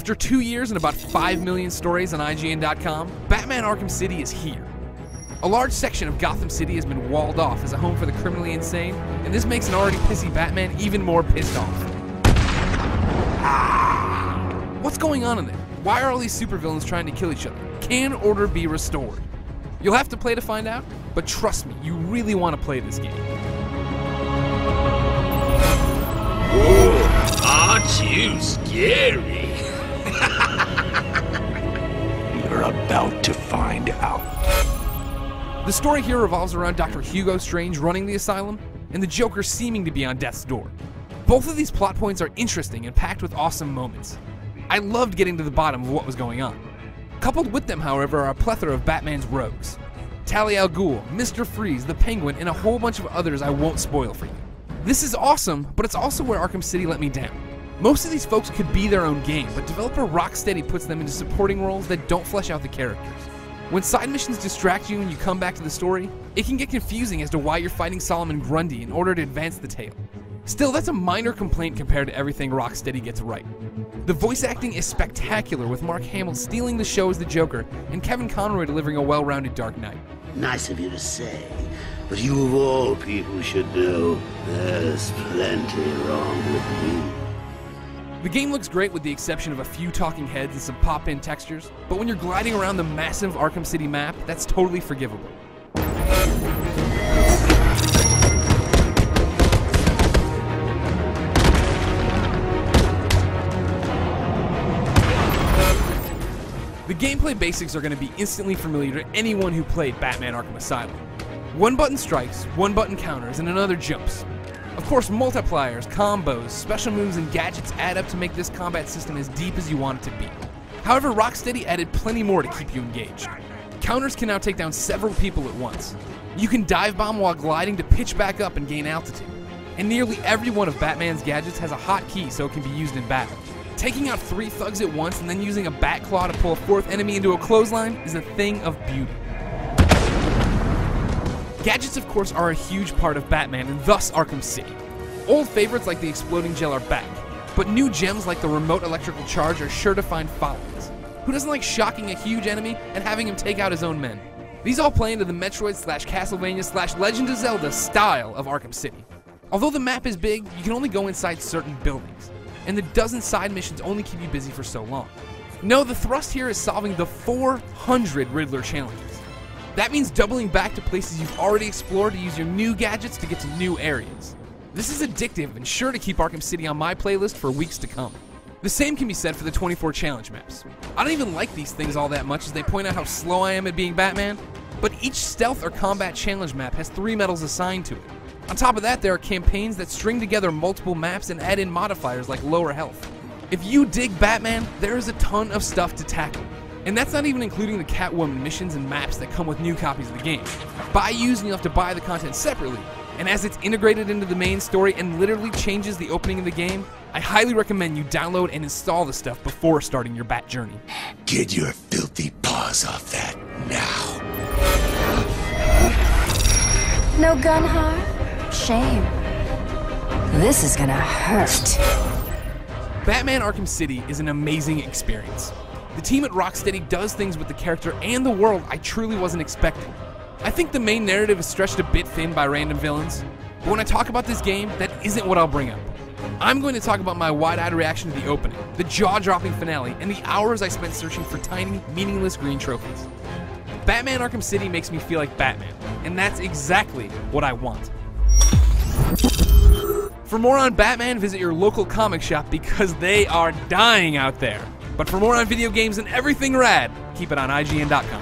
After 2 years and about 5 million stories on IGN.com, Batman Arkham City is here. A large section of Gotham City has been walled off as a home for the criminally insane, and this makes an already pissy Batman even more pissed off. What's going on in there? Why are all these supervillains trying to kill each other? Can order be restored? You'll have to play to find out, but trust me, you really want to play this game. Whoa, aren't you scary? You're about to find out. The story here revolves around Dr. Hugo Strange running the asylum, and the Joker seeming to be on death's door. Both of these plot points are interesting and packed with awesome moments. I loved getting to the bottom of what was going on. Coupled with them, however, are a plethora of Batman's rogues. Talia al Ghul, Mr. Freeze, the Penguin, and a whole bunch of others I won't spoil for you. This is awesome, but it's also where Arkham City let me down. Most of these folks could be their own game, but developer Rocksteady puts them into supporting roles that don't flesh out the characters. When side missions distract you and you come back to the story, it can get confusing as to why you're fighting Solomon Grundy in order to advance the tale. Still, that's a minor complaint compared to everything Rocksteady gets right. The voice acting is spectacular, with Mark Hamill stealing the show as the Joker and Kevin Conroy delivering a well-rounded Dark Knight. Nice of you to say, but you of all people should know there's plenty wrong with me. The game looks great with the exception of a few talking heads and some pop-in textures, but when you're gliding around the massive Arkham City map, that's totally forgivable. The gameplay basics are going to be instantly familiar to anyone who played Batman Arkham Asylum. One button strikes, one button counters, and another jumps. Of course, multipliers, combos, special moves, and gadgets add up to make this combat system as deep as you want it to be. However, Rocksteady added plenty more to keep you engaged. Counters can now take down several people at once. You can dive bomb while gliding to pitch back up and gain altitude. And nearly every one of Batman's gadgets has a hotkey so it can be used in battle. Taking out 3 thugs at once and then using a bat claw to pull a 4th enemy into a clothesline is a thing of beauty. Gadgets, of course, are a huge part of Batman and thus Arkham City. Old favorites like the exploding gel are back, but new gems like the remote electrical charge are sure to find followers. Who doesn't like shocking a huge enemy and having him take out his own men? These all play into the Metroid/Castlevania/Legend of Zelda style of Arkham City. Although the map is big, you can only go inside certain buildings, and the dozen side missions only keep you busy for so long. No, the thrust here is solving the 400 Riddler challenges. That means doubling back to places you've already explored to use your new gadgets to get to new areas. This is addictive and sure to keep Arkham City on my playlist for weeks to come. The same can be said for the 24 challenge maps. I don't even like these things all that much as they point out how slow I am at being Batman, but each stealth or combat challenge map has 3 medals assigned to it. On top of that, there are campaigns that string together multiple maps and add in modifiers like lower health. If you dig Batman, there is a ton of stuff to tackle. And that's not even including the Catwoman missions and maps that come with new copies of the game. Buy used and you'll have to buy the content separately, and as it's integrated into the main story and literally changes the opening of the game, I highly recommend you download and install the stuff before starting your Bat journey. Get your filthy paws off that now. No gun harm? Shame. This is gonna hurt. Batman Arkham City is an amazing experience. The team at Rocksteady does things with the character and the world I truly wasn't expecting. I think the main narrative is stretched a bit thin by random villains, but when I talk about this game, that isn't what I'll bring up. I'm going to talk about my wide-eyed reaction to the opening, the jaw-dropping finale, and the hours I spent searching for tiny, meaningless green trophies. Batman Arkham City makes me feel like Batman, and that's exactly what I want. For more on Batman, visit your local comic shop because they are dying out there. But for more on video games and everything rad, keep it on IGN.com.